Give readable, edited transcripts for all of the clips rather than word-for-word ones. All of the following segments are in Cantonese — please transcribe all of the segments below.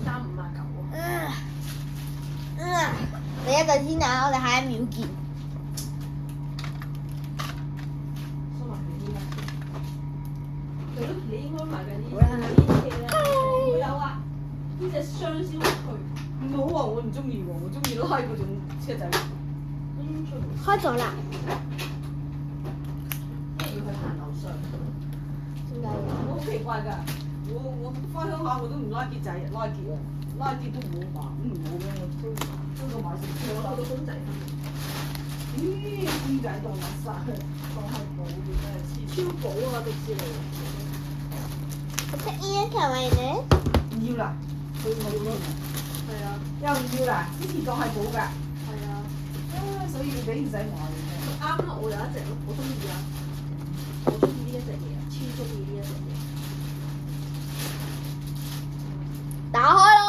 359喎。你一陣先啊，我哋下一秒見。收埋佢啲啦。係咯，你應該買緊呢啲啦。我有啊，呢隻雙燒去。唔好啊！我唔中意喎，我中意拉嗰種車仔。開咗啦。即係要去行樓上。點解我好奇怪㗎，我翻鄉下我都唔拉結仔，拉結啊，拉結都唔好買，唔好咩？我都個買食我攞到公仔。咦，公仔當垃圾，當係寶嘅真係黐。超寶啊！迪士尼。我食煙係咪呢？唔要啦，佢冇咗。係啊。又唔要啦，之前當係寶㗎。係啊。所以你唔使買嘅。啱啦，我有一隻咯，我中意啊！我中意呢一隻嘢啊，超中意呢一隻嘢。打開咯！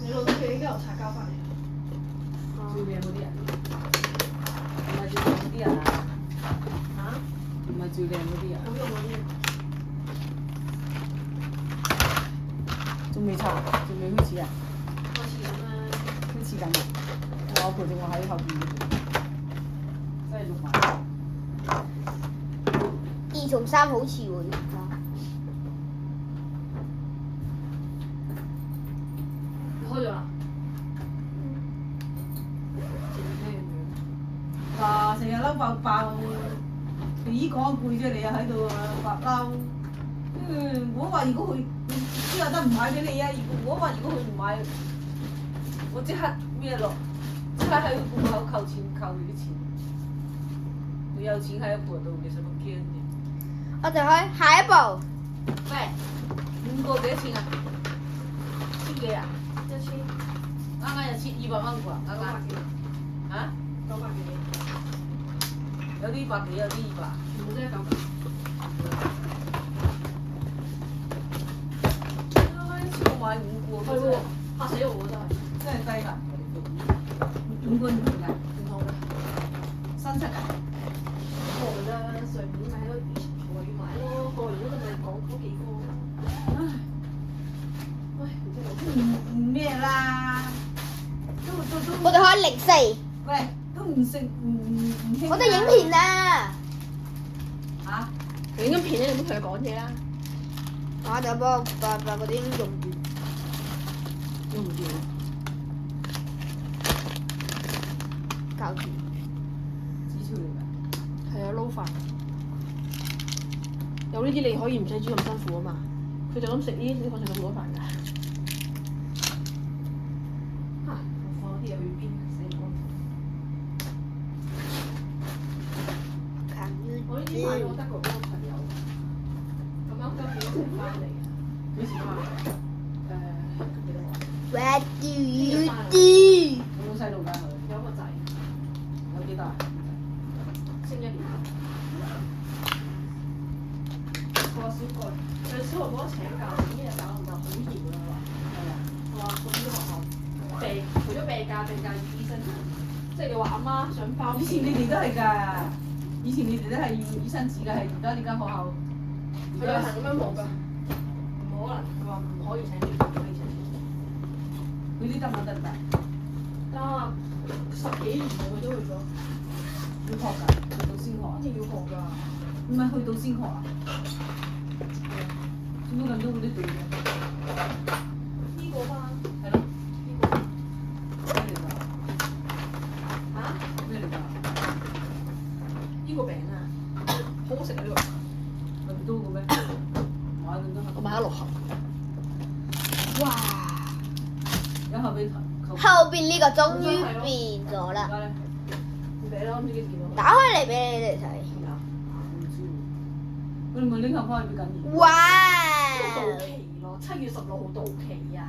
你老豆佢應該由拆交翻嚟。最靚嗰啲人，唔係最靚嗰啲人啊！嚇？唔係最靚嗰啲人。好用嗰啲。仲未拆，仲未開始啊？開始咁啦。開始緊啊！我陪住我喺後邊，真係錄埋。二同三好似喎，而家。開咗啦。哇！成日嬲爆爆，你依講一句啫，你又喺度發嬲。我話如果佢之後得唔買俾你啊！我話如果佢唔買，我即刻咩落，即刻喺佢戶口扣錢扣佢啲錢。你有錢喺阿婆度，你使乜驚啫？我哋開下一步。喂5個幾錢啊？千幾啊？1000。啱啱又200蚊啩？啱啱。嚇900幾。有啲100幾，有啲200。全部都係900。我買5個，係喎，嚇死我真係。真係低能嘅5個唔同㗎，唔同嘅。新出㗎。我覺得上年買咯，以前我要買咯，過完嗰陣咪講嗰幾個。唉，唔知我。唔咩啦，都我哋開04。喂，都唔食唔興。我哋影片啊！嚇？影緊片咧，你唔好同佢講嘢啦。我就幫我把嗰啲用住。用唔掂。搞掂。紙條嚟㗎。係啊，撈飯。有呢啲你可以唔使煮咁辛苦啊嘛。佢就咁食呢啲，你可以食咁多飯㗎。嚇！我放啲嘢去邊？死我！我呢啲買咗德國嗰個朋友，咁啱今年先翻嚟啊！幾時翻？幾多話？ What do you do？有冇細路㗎佢？有個仔，有幾大？升1年級。佢話小學，佢小學冇得請假，呢日搞唔到，好嚴啊！係啊。佢話送啲學校避，除咗避假，醫生，即係你話阿媽想包。以前你哋都係㗎，以前你哋都係要醫生紙㗎，係而家呢間學校。佢有行咁樣冇㗎，唔可能。佢話唔可以請假，唔可以請假。佢啲得唔得㗎？得10幾年喎，佢都去咗。要學㗎，去到先學啊一？定要學㗎。唔係去到先學啊？做乜咁多嗰啲對嘅？呢個嘛，係咯。呢個咩嚟㗎？嚇？咩嚟㗎？呢個餅啊，好好食啊呢個。咪唔多嘅咩？買咁多盒。我買咗6盒。哇！有後邊頭。後邊呢個終於變咗啦。而家咧？唔俾啦，唔知幾時見到佢。打開嚟俾你哋睇。唔知喎。佢哋咪拎盒翻去俾緊要。哇！到期咯，7月16號到期啊！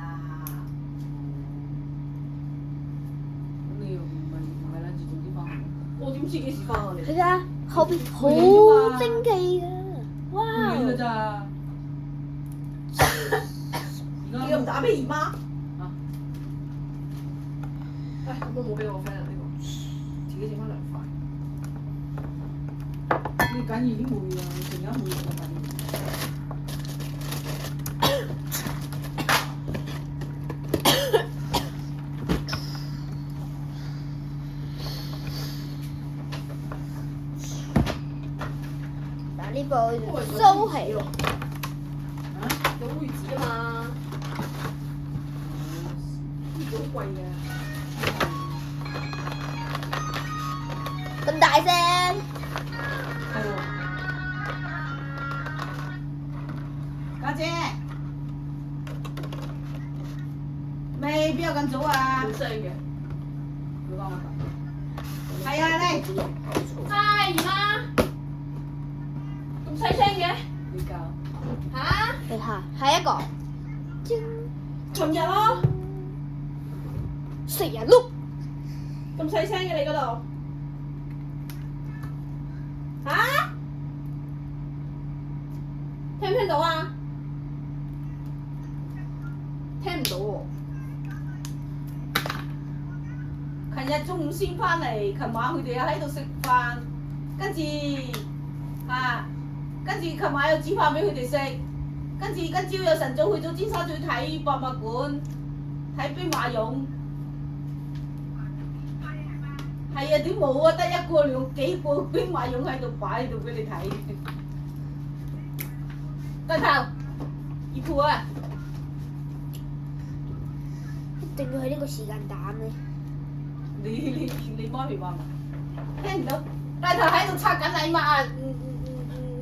咁你又唔係諗住早啲翻去？我點知幾時翻啊你？睇下後邊好精奇㗎，哇！去年㗎咋？而家你又唔打俾姨媽？啊？唉，咁我冇俾我 friend 啊呢個，自己整翻2塊。你緊要啲梅啊，成日梅就緊要。部蘇起喎。啊？有會址啊嘛，呢個好貴嘅。咁大聲，係喎。家姐，未邊有咁早啊？冇聲嘅。佢講我係啊，嚟。嗨，姨媽，咁細聲嘅？你教。嚇？你睇下一個，尋日咯，成日碌，咁細聲嘅你嗰度。嚇？聽唔聽到啊？聽唔到喎。琴日中午先翻嚟，琴晚佢哋又喺度食飯，跟住琴晚又煮飯俾佢哋食，跟住今朝又晨早去咗尖沙咀睇博物館，睇兵馬俑。係啊，點冇啊？得一個兩幾個兵馬俑喺度擺喺度俾你睇。對頭，二鋪啊！一定要喺呢個時間打咩？你媽咪話嘛？聽唔到，大頭喺度拆緊禮物啊！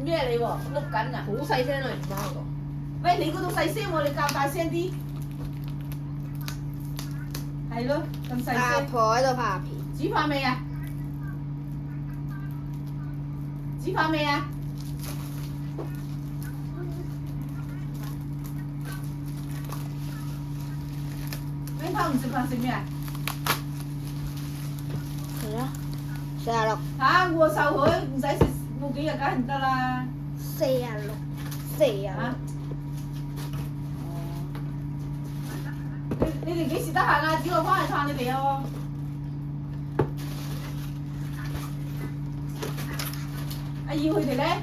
咩你喎？碌緊啊！好細聲啊！姨媽嗰度。喂，你嗰度細聲喎，你較大聲啲。係咯，咁細阿聲。婆喺度拍片，煮飯未啊？煮飯未啊？你媽唔食飯食咩啊？係咯，46，嚇！我受佢唔使食冇幾日梗係唔得啦。 46，46。啊！你哋幾時得閒啊？叫我翻嚟探你哋啊！阿耀佢哋咧？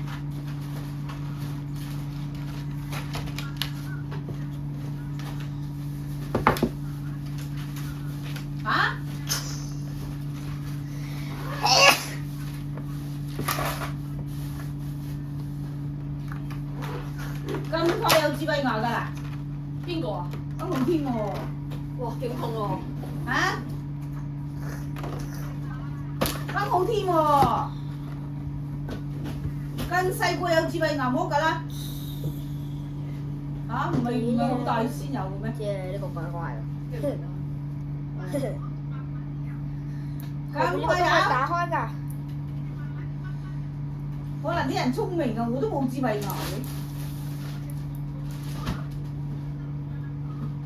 嚇？咁快有智慧牙㗎啦？邊個啊？咁好天喎！哇，勁痛喎！嚇？咁好天喎！咁細個有智慧牙冇㗎啦？嚇？唔係好大先有嘅咩？即係呢個怪怪嘅。咁呢個快啊！打開㗎。可能啲人聰明啊，我都冇智慧牙嘅。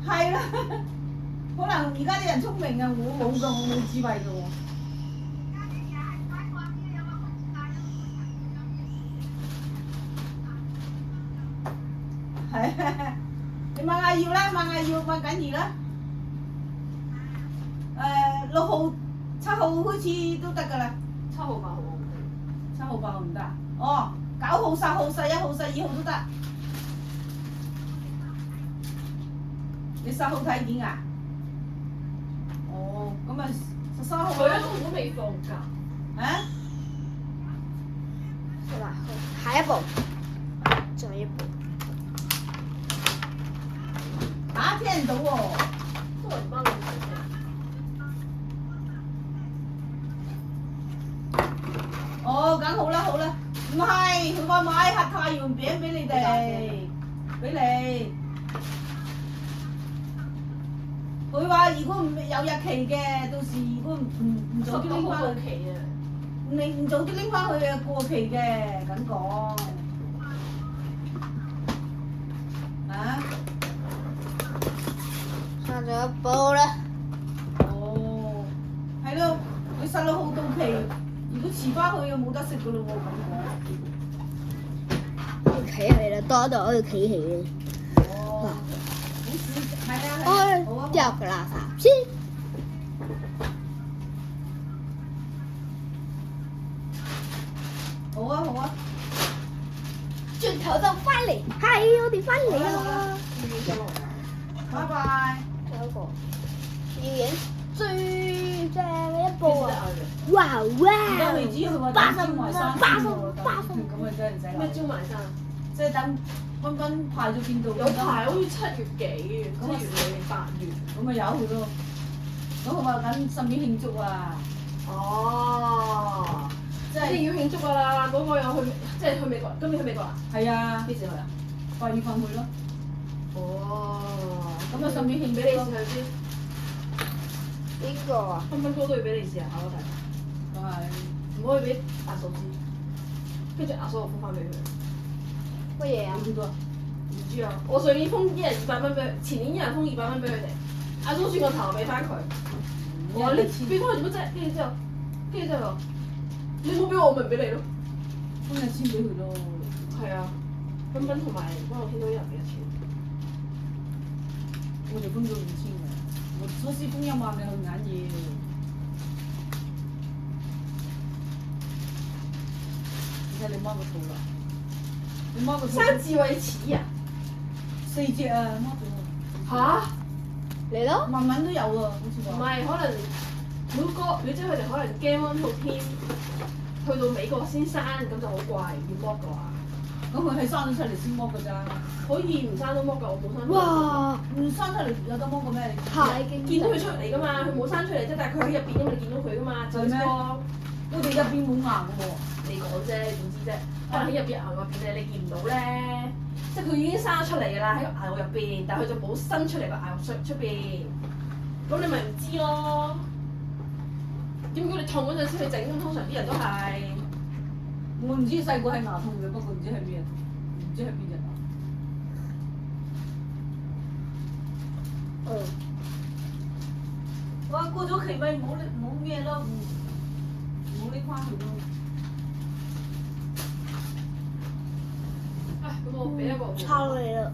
係啦，可能而家啲人聰明啊，我冇㗎，我冇智慧㗎喎。係，你問阿耀啦，問阿耀，問緊兒啦。6號、7號開始都得㗎啦。 7號8號7號8號唔得啊？哦，9號、10號、11號、12號都得。你10號體檢啊？哦，咁啊13號佢啦。都未放假。啊？好啦，下一步，仲有一步。嚇，聽唔到喎。都係唔關我事。哦，梗好啦好啦，唔係佢話買盒太陽餅俾你哋，俾你。佢話如果唔有日期嘅，到時如果唔早啲拎翻去，期啊！唔早啲拎翻去啊過期嘅，咁講。啊？差咗一步啦。哦，係咯，佢16號到期，如果遲翻去又冇得食噶咯喎，咁講。企起啦，多到要企起啦。哦，好似係啊係啊，好啊。掉個垃圾先。好啊好啊，轉頭就翻嚟，係我哋翻嚟啦。拜拜。仲有一個要影最正嘅一部啊！邊隻嗌嘅？哇而家哇！未知佢話八十等招埋生八十先喎，八十咁啊真係唔使咩諗。招埋生？即係等分分派咗邊度？有排好似7月幾，7月尾8月。咁咪由佢咯。咁佢話緊順便慶祝啊！哦，即係即係要慶祝㗎啦！嗰個又去，即係去美國，今年去美國啊？係啊，幾時去啊？ 8月份去咯。哦，咁啊順便慶祝咯俾你試。下先，邊個啊？分分鐘都要俾你試下考題，咁係。唔可以俾阿嫂知，跟住阿嫂又封翻俾佢。乜嘢啊？幾多？唔知啊，我上年封一人200蚊俾佢，前年一人封200蚊俾佢哋，阿嫂轉個頭俾翻佢。我話你俾翻佢做乜啫？跟住之後，你冇俾我，我咪唔俾你咯。分日簽俾佢咯。係啊，分分同埋幫我傾到一人俾1,000。我哋分咗5000嘅，我初時封1萬嘅去眼嘢。你睇你媽個肚啦，你媽個肚生智慧齒啊！ 4隻啊，媽肚。嚇？嚟咯！慢慢都有啊，好似唔話。係，可能每個你知佢哋可能驚温到天，去到美國先生，咁就好貴，要剝嘅話，咁佢係生咗出嚟先剝㗎咋，可以唔生都剝㗎，我冇生出嚟。哇！唔生出嚟有得剝嘅咩？太經見到佢出嚟㗎嘛，佢冇生出嚟啫，但係佢喺入邊㗎嘛，你見到佢㗎嘛，就係咩幫我哋入邊冇牙嘅喎。你講啫，你點知啫？可能喺入邊牙入邊咧，你見唔到咧，即係佢已經生咗出嚟㗎啦，喺個牙入邊，但係佢就冇伸出嚟個牙出邊，咁你咪唔知咯。點解你痛嗰陣先去整？咁通常啲人都係。我唔知細個係牙痛嘅，不過唔知係邊人，唔知係邊人啊。嗯。哇！過咗期咪冇咩咯，冇拎翻去咯。啊，咁我俾一個。抄你啦！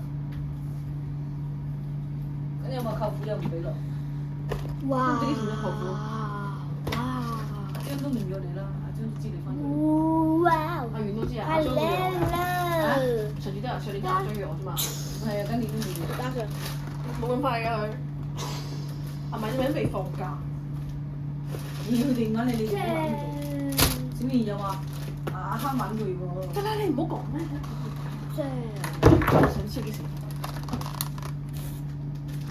咁有冇舅父又唔俾咯？哇！咁呢條後父哇！阿張都唔約你啦，阿張知你翻咗。哇！阿元都知啊，阿張都約我㗎。 Hello！上次都有，上年都阿張約我啫嘛，係啊，今年都冇約。加上冇咁快㗎佢。係咪啲人未放假？咦？佢哋揾你，你正唔揾佢哋。小賢又話阿坑揾佢喎。得啦，你唔好講啦。正。上次幾時？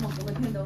我未聽到。